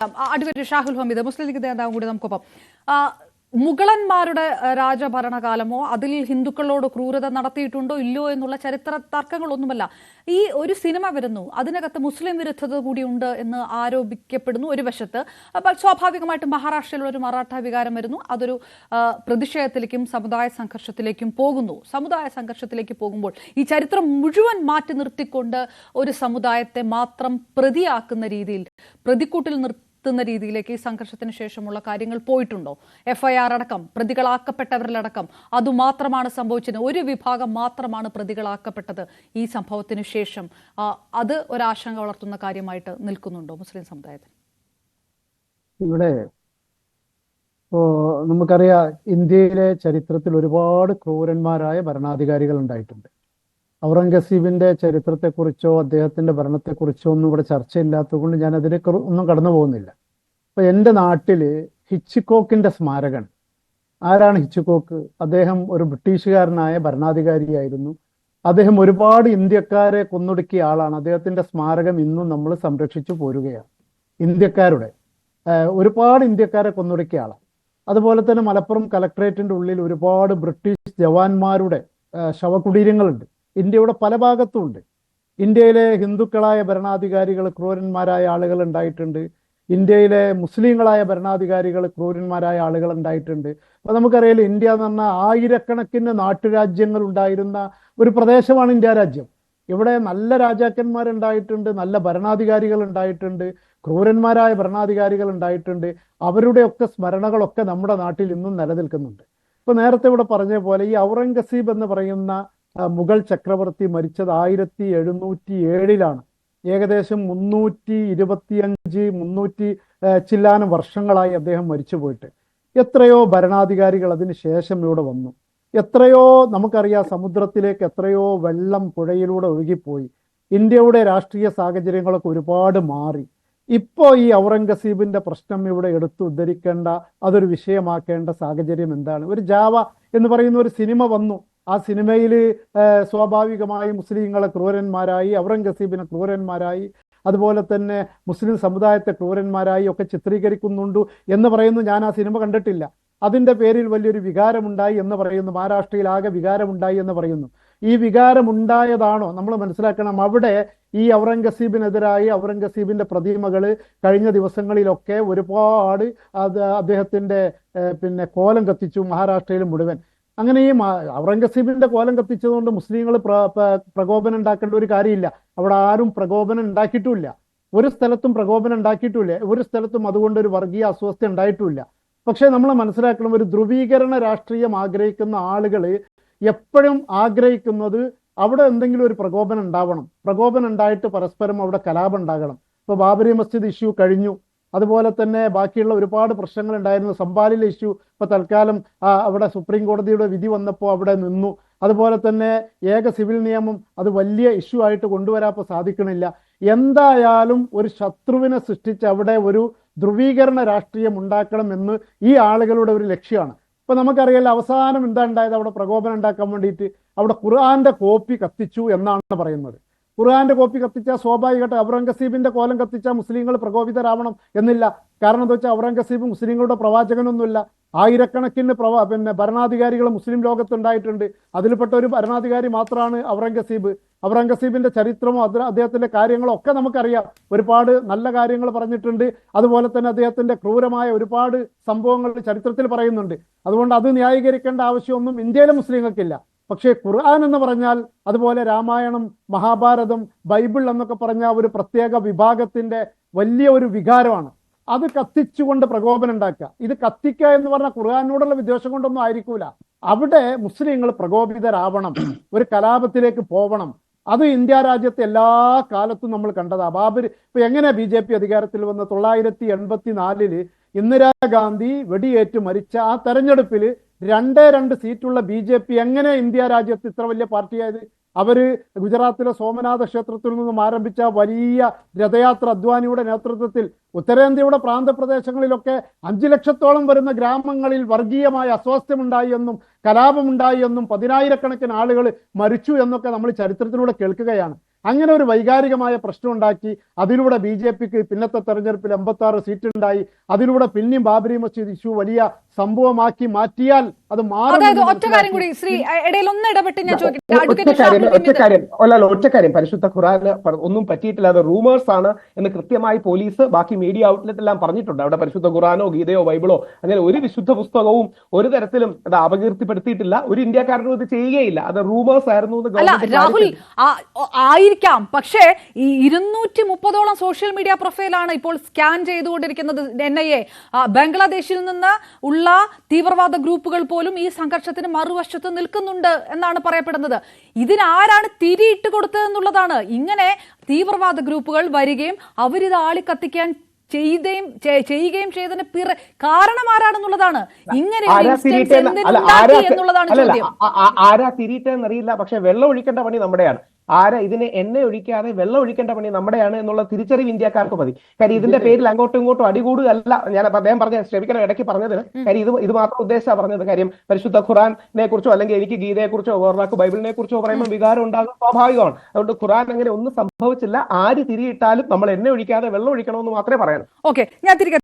Advocate Shahul Hameed മുസ്ലിം league നേതാവും കൂടി നമുക്കൊപ്പം. മുഗളന്മാരുടെ രാജഭരണകാലമോ അതിൽ ഹിന്ദുക്കളോട് ക്രൂരത നടത്തിയിട്ടുണ്ടോ ഇല്ലയോ എന്നുള്ള ചരിത്ര തർക്കങ്ങളൊന്നുമല്ല. ഈ ഒരു സിനിമ വരുന്നു, അതിനകത്ത് മുസ്ലിം വിരുദ്ധത കൂടി ഉണ്ട് എന്ന് ആരോപിക്കപ്പെടുന്നു ഒരു വശത്ത്. അപ്പോൾ സ്വാഭാവികമായിട്ടും മഹാരാഷ്ട്രയിലുള്ള ഒരു മറാഠ വികാരം വരുന്നു, അതൊരു പ്രതിഷേധത്തിലേക്കും സമുദായ സംഘർഷത്തിലേക്കും പോകുന്നു. സമുദായ സംഘർഷത്തിലേക്ക് പോകുമ്പോൾ ഈ ചരിത്രം മുഴുവൻ മാറ്റി നിർത്തിക്കൊണ്ട് ഒരു സമുദായത്തെ മാത്രം പ്രതിയാക്കുന്ന രീതിയിൽ, പ്രതിക്കൂട്ടിൽ നിർത്തുന്ന രീതിയിലേക്ക് ഈ സംഘർഷത്തിന് ശേഷമുള്ള കാര്യങ്ങൾ പോയിട്ടുണ്ടോ? FIR അടക്കം പ്രതികളാക്കപ്പെട്ടവരിലടക്കം അതുമാത്രമാണ് സംഭവിച്ചത്. ഒരു വിഭാഗം മാത്രമാണ് പ്രതികളാക്കപ്പെട്ടത് ഈ സംഭവത്തിന് ശേഷം. അത് ഒരാശങ്ക വളർത്തുന്ന കാര്യമായിട്ട് നിൽക്കുന്നുണ്ടോ മുസ്ലിം സമുദായത്തിന്? ഇവിടെ നമുക്കറിയാം, ഇന്ത്യയിലെ ചരിത്രത്തിൽ ഒരുപാട് ക്രൂരന്മാരായ ഭരണാധികാരികൾ ഉണ്ടായിട്ടുണ്ട്. ഔറംഗസീബിന്റെ ചരിത്രത്തെക്കുറിച്ചോ അദ്ദേഹത്തിന്റെ ഭരണത്തെക്കുറിച്ചോ ഒന്നും ഇവിടെ ചർച്ചയില്ലാത്തത് കൊണ്ട് ഞാൻ അതിലേക്ക് ഒന്നും കടന്നു പോകുന്നില്ല. അപ്പൊ എൻ്റെ നാട്ടില് ഹിച്ച്കോക്കിന്റെ സ്മാരകൻ. ആരാണ് ഹിച്ച്കോക്ക്? അദ്ദേഹം ഒരു ബ്രിട്ടീഷുകാരനായ ഭരണാധികാരിയായിരുന്നു. അദ്ദേഹം ഒരുപാട് ഇന്ത്യക്കാരെ കൊന്നൊടുക്കിയ ആളാണ്. അദ്ദേഹത്തിന്റെ സ്മാരകം ഇന്നും നമ്മൾ സംരക്ഷിച്ചു പോരുകയാണ്. ഇന്ത്യക്കാരുടെ ഒരുപാട് ഇന്ത്യക്കാരെ കൊന്നൊടുക്കിയ ആളാണ്. അതുപോലെ തന്നെ മലപ്പുറം കലക്ട്രേറ്റിന്റെ ഉള്ളിൽ ഒരുപാട് ബ്രിട്ടീഷ് ജവാന്മാരുടെ ശവകുടീരങ്ങളുണ്ട്. ഇന്ത്യയുടെ പല ഭാഗത്തും ഉണ്ട്. ഇന്ത്യയിലെ ഹിന്ദുക്കളായ ഭരണാധികാരികൾ ക്രൂരന്മാരായ ആളുകൾ ഉണ്ടായിട്ടുണ്ട്. ഇന്ത്യയിലെ മുസ്ലിങ്ങളായ ഭരണാധികാരികൾ ക്രൂരന്മാരായ ആളുകൾ ഉണ്ടായിട്ടുണ്ട്. അപ്പൊ നമുക്കറിയാലോ, ഇന്ത്യ എന്ന് പറഞ്ഞാൽ ആയിരക്കണക്കിന് നാട്ടുരാജ്യങ്ങൾ ഉണ്ടായിരുന്ന ഒരു പ്രദേശമാണ് ഇന്ത്യ രാജ്യം. ഇവിടെ നല്ല രാജാക്കന്മാരുണ്ടായിട്ടുണ്ട്, നല്ല ഭരണാധികാരികൾ ഉണ്ടായിട്ടുണ്ട്, ക്രൂരന്മാരായ ഭരണാധികാരികൾ ഉണ്ടായിട്ടുണ്ട്. അവരുടെയൊക്കെ സ്മരണകളൊക്കെ നമ്മുടെ നാട്ടിൽ ഇന്നും നിലനിൽക്കുന്നുണ്ട്. ഇപ്പൊ നേരത്തെ ഇവിടെ പറഞ്ഞ പോലെ ഈ ഔറംഗസീബ് എന്ന് പറയുന്ന മുഗൾ ചക്രവർത്തി മരിച്ചത് 1707 ഏകദേശം 325 ചില്ലാനം വർഷങ്ങളായി അദ്ദേഹം മരിച്ചു പോയിട്ട്. എത്രയോ ഭരണാധികാരികൾ അതിന് ശേഷം ഇവിടെ വന്നു. എത്രയോ നമുക്കറിയാം, സമുദ്രത്തിലേക്ക് എത്രയോ വെള്ളം പുഴയിലൂടെ ഒഴുകിപ്പോയി. ഇന്ത്യയുടെ രാഷ്ട്രീയ സാഹചര്യങ്ങളൊക്കെ ഒരുപാട് മാറി. ഇപ്പോൾ ഈ ഔറംഗസീബിന്റെ പ്രശ്നം ഇവിടെ എടുത്തു ഉദ്ധരിക്കേണ്ട, അതൊരു വിഷയമാക്കേണ്ട സാഹചര്യം എന്താണ്? ഒരു ജാവ എന്ന് പറയുന്ന ഒരു സിനിമ വന്നു. ആ സിനിമയിൽ സ്വാഭാവികമായും മുസ്ലിങ്ങളെ ക്രൂരന്മാരായി, ഔറംഗസീബിനെ ക്രൂരന്മാരായി, അതുപോലെ തന്നെ മുസ്ലിം സമുദായത്തെ ക്രൂരന്മാരായി ഒക്കെ ചിത്രീകരിക്കുന്നുണ്ട് എന്ന് പറയുന്നു. ഞാൻ ആ സിനിമ കണ്ടിട്ടില്ല. അതിൻ്റെ പേരിൽ വലിയൊരു വികാരമുണ്ടായി എന്ന് പറയുന്നു. മഹാരാഷ്ട്രയിൽ ആകെ വികാരമുണ്ടായി എന്ന് പറയുന്നു. ഈ വികാരമുണ്ടായതാണോ? നമ്മൾ മനസ്സിലാക്കണം, അവിടെ ഈ ഔറംഗസീബിനെതിരായി ഔറംഗസീബിന്റെ പ്രതിമകൾ കഴിഞ്ഞ ദിവസങ്ങളിലൊക്കെ ഒരുപാട് അദ്ദേഹത്തിന്റെ കോലം കത്തിച്ചു മഹാരാഷ്ട്രയിൽ മുഴുവൻ. അങ്ങനെ ഈ ഔറംഗസീബിന്റെ കോലം കത്തിച്ചതുകൊണ്ട് മുസ്ലിങ്ങൾ പ്രകോപനം ഉണ്ടാക്കേണ്ട ഒരു കാര്യമില്ല. അവിടെ ആരും പ്രകോപനം ഉണ്ടാക്കിയിട്ടുമില്ല. ഒരു സ്ഥലത്തും പ്രകോപനം ഉണ്ടാക്കിയിട്ടുമില്ല. ഒരു സ്ഥലത്തും അതുകൊണ്ട് ഒരു വർഗീയ അസ്വസ്ഥ ഉണ്ടായിട്ടുമില്ല. പക്ഷെ നമ്മൾ മനസ്സിലാക്കണം, ഒരു ധ്രുവീകരണ രാഷ്ട്രീയം ആഗ്രഹിക്കുന്ന ആളുകൾ എപ്പോഴും ആഗ്രഹിക്കുന്നത് അവിടെ എന്തെങ്കിലും ഒരു പ്രകോപനം ഉണ്ടാവണം. പ്രകോപനം ഉണ്ടായിട്ട് പരസ്പരം അവിടെ കലാപം ഉണ്ടാകണം. ഇപ്പൊ ബാബരി മസ്ജിദ് ഇഷ്യൂ കഴിഞ്ഞു. അതുപോലെ തന്നെ ബാക്കിയുള്ള ഒരുപാട് പ്രശ്നങ്ങൾ ഉണ്ടായിരുന്നു. സംഭാലിലെ ഇഷ്യൂ ഇപ്പൊ തൽക്കാലം അവിടെ സുപ്രീം കോടതിയുടെ വിധി വന്നപ്പോൾ അവിടെ നിന്നു. അതുപോലെ തന്നെ ഏക സിവിൽ നിയമം അത് വലിയ ഇഷ്യൂ ആയിട്ട് കൊണ്ടുവരാപ്പോൾ സാധിക്കണില്ല. എന്തായാലും ഒരു ശത്രുവിനെ സൃഷ്ടിച്ച് അവിടെ ഒരു ധ്രുവീകരണ രാഷ്ട്രീയം ഉണ്ടാക്കണം എന്ന് ഈ ആളുകളുടെ ഒരു ലക്ഷ്യമാണ്. ഇപ്പൊ നമുക്കറിയാലോ, അവസാനം എന്താ ഉണ്ടായത്? അവിടെ പ്രകോപനം ഉണ്ടാക്കാൻ വേണ്ടിയിട്ട് അവിടെ ഖുർആന്റെ കോപ്പി കത്തിച്ചു എന്നാണ് പറയുന്നത്. ഖുർആന്റെ കോപ്പി കത്തിച്ചാൽ സ്വാഭാവികമായിട്ട് ഔറംഗസീബിന്റെ കോലം കത്തിച്ചാൽ മുസ്ലിങ്ങൾ പ്രകോപിതരാവണം എന്നില്ല. കാരണം എന്താ വെച്ചാൽ ഔറംഗസീബ് മുസ്ലിങ്ങളുടെ പ്രവാചകനൊന്നുമില്ല. ആയിരക്കണക്കിന് ഭരണാധികാരികൾ മുസ്ലിം ലോകത്തുണ്ടായിട്ടുണ്ട്. അതിൽപ്പെട്ട ഒരു ഭരണാധികാരി മാത്രമാണ് ഔറംഗസീബ്. ഔറംഗസീബിന്റെ ചരിത്രമോ അദ്ദേഹത്തിന്റെ കാര്യങ്ങളോ ഒക്കെ നമുക്കറിയാം. ഒരുപാട് നല്ല കാര്യങ്ങൾ പറഞ്ഞിട്ടുണ്ട്. അതുപോലെ തന്നെ അദ്ദേഹത്തിന്റെ ക്രൂരമായ ഒരുപാട് സംഭവങ്ങൾ ചരിത്രത്തിൽ പറയുന്നുണ്ട്. അതുകൊണ്ട് അത് ന്യായീകരിക്കേണ്ട ആവശ്യമൊന്നും ഇന്ത്യയിലെ മുസ്ലിങ്ങൾക്കില്ല. പക്ഷേ ഖുർആൻ എന്ന് പറഞ്ഞാൽ, അതുപോലെ രാമായണം, മഹാഭാരതം, ബൈബിൾ എന്നൊക്കെ പറഞ്ഞ ഒരു പ്രത്യേക വിഭാഗത്തിന്റെ വലിയ ഒരു വികാരമാണ്. അത് കത്തിച്ചുകൊണ്ട് പ്രകോപനം ഉണ്ടാക്കുക. ഇത് കത്തിക്കുക എന്ന് പറഞ്ഞാൽ ഖുർആനോടുള്ള വിദ്വേഷം കൊണ്ടൊന്നും ആയിരിക്കൂല. അവിടെ മുസ്ലിങ്ങൾ പ്രകോപിതരാവണം, ഒരു കലാപത്തിലേക്ക് പോവണം. അത് ഇന്ത്യ രാജ്യത്തെ എല്ലാ കാലത്തും നമ്മൾ കണ്ടതാ. ഇപ്പൊ എങ്ങനെ BJP അധികാരത്തിൽ വന്ന് 1984 ഇന്ദിരാഗാന്ധി വെടിയേറ്റ് മരിച്ച ആ തെരഞ്ഞെടുപ്പിൽ 2 സീറ്റുള്ള BJP എങ്ങനെ ഇന്ത്യ രാജ്യത്ത് ഇത്ര വലിയ പാർട്ടിയായത്? അവര് ഗുജറാത്തിലെ സോമനാഥ ക്ഷേത്രത്തിൽ നിന്നും ആരംഭിച്ച വലിയ രഥയാത്ര അദ്വാനിയുടെ നേതൃത്വത്തിൽ ഉത്തരേന്ത്യയുടെ പ്രാന്തപ്രദേശങ്ങളിലൊക്കെ 5 ലക്ഷത്തോളം വരുന്ന ഗ്രാമങ്ങളിൽ വർഗീയമായ അസ്വാസ്ഥ്യമുണ്ടായി എന്നും കലാപമുണ്ടായി എന്നും 10,000 കണക്കിന് ആളുകൾ മരിച്ചു എന്നൊക്കെ നമ്മൾ ചരിത്രത്തിലൂടെ കേൾക്കുകയാണ്. അങ്ങനെ ഒരു വൈകാരികമായ പ്രശ്നം ഉണ്ടാക്കി അതിലൂടെ BJPക്ക് പിന്നത്തെ തെരഞ്ഞെടുപ്പിൽ 86 സീറ്റ് ഉണ്ടായി. അതിലൂടെ പിന്നെയും ബാബരി മസ്ജിദ് ഇഷ്യൂ വലിയ സംഭവമാക്കി മാറ്റിയാൽ അത് അതായത് ഒറ്റ കാര്യം കൂടി ശ്രീ ഇടയിൽ ഒന്ന് ഇടപെട്ട് ഞാൻ ഒറ്റ കാര്യം പരിശുദ്ധ ഖുർആന് ഒന്നും പറ്റിയിട്ടില്ല, അത് റൂമേഴ്സ് ആണ് എന്ന് കൃത്യമായി പോലീസ് ബാക്കി മീഡിയ ഔട്ട്ലെറ്റ് എല്ലാം പറഞ്ഞിട്ടുണ്ട്. അവിടെ പരിശുദ്ധ ഖുർആനോ ഗീതയോ ബൈബിളോ അങ്ങനെ ഒരു വിശുദ്ധ പുസ്തകവും ഒരു തരത്തിലും അത് അപകീർത്തിപ്പെടുത്തിയിട്ടില്ല. ഒരു ഇന്ത്യക്കാരനും ഇത് ചെയ്യുകയില്ല. അത് റൂമേഴ്സ് ആയിരുന്നു. രാഹുൽ ആയിരിക്കാം, പക്ഷേ ഈ 230ഓളം സോഷ്യൽ മീഡിയ പ്രൊഫൈലാണ് ഇപ്പോൾ സ്കാൻ ചെയ്തുകൊണ്ടിരിക്കുന്നത് NIA. ബംഗ്ലാദേശിൽ നിന്ന് ഉള്ള തീവ്രവാദ ഗ്രൂപ്പുകൾ പോലും ഈ സംഘർഷത്തിന് മറുവശത്ത് നിൽക്കുന്നുണ്ട് എന്നാണ് പറയപ്പെടുന്നത്. ഇതിനാരാണ് തിരിയിട്ട് കൊടുത്തതെന്നുള്ളതാണ്. ഇങ്ങനെ തീവ്രവാദ ഗ്രൂപ്പുകൾ വരികയും അവരിത് ആളിക്കത്തിക്കാൻ ചെയ്യുകയും ചെയ്തതിന് കാരണം ആരാണെന്നുള്ളതാണ്. ഇങ്ങനെ എന്നുള്ളതാണ് ചോദ്യം. ആരാ തിരിയിട്ടെന്നറിയില്ല, പക്ഷെ വെള്ളം ഒഴിക്കേണ്ട പണി നമ്മുടെയാണ്. ആരാ ഇതിനെ എണ്ണ ഒഴിക്കാതെ വെള്ളം ഒഴിക്കേണ്ട പണി നമ്മുടെയാണ് എന്നുള്ള തിരിച്ചറിവ് ഇന്ത്യക്കാർക്ക് മതി. കാര്യം ഇതിന്റെ പേരിൽ അങ്ങോട്ടും ഇങ്ങോട്ടും അടികൂടുകയല്ല. ഞാൻ അദ്ദേഹം പറഞ്ഞ ശ്രമിക്കണം ഇടയ്ക്ക് പറഞ്ഞതിന് കാര്യം ഇത് മാത്രം ഉദ്ദേശിച്ചാണ് പറഞ്ഞത്. കാര്യം പരിശുദ്ധ ഖുറാനെ കുറിച്ചോ അല്ലെങ്കിൽ എനിക്ക് ഗീതയെ കുറിച്ചോ വേറൊരാൾക്ക് ബൈബിളിനെ കുറിച്ചോ പറയുമ്പോൾ വികാരം ഉണ്ടാകുന്നത് സ്വാഭാവികമാണ്. അതുകൊണ്ട് ഖുറാൻ അങ്ങനെ ഒന്നും സംഭവിച്ചില്ല. ആര് തിരിയിട്ടാലും നമ്മൾ എണ്ണ ഒഴിക്കാതെ വെള്ളം ഒഴിക്കണമെന്ന് മാത്രമേ പറയാനൂ. ഓക്കെ, ഞാൻ തിരികെ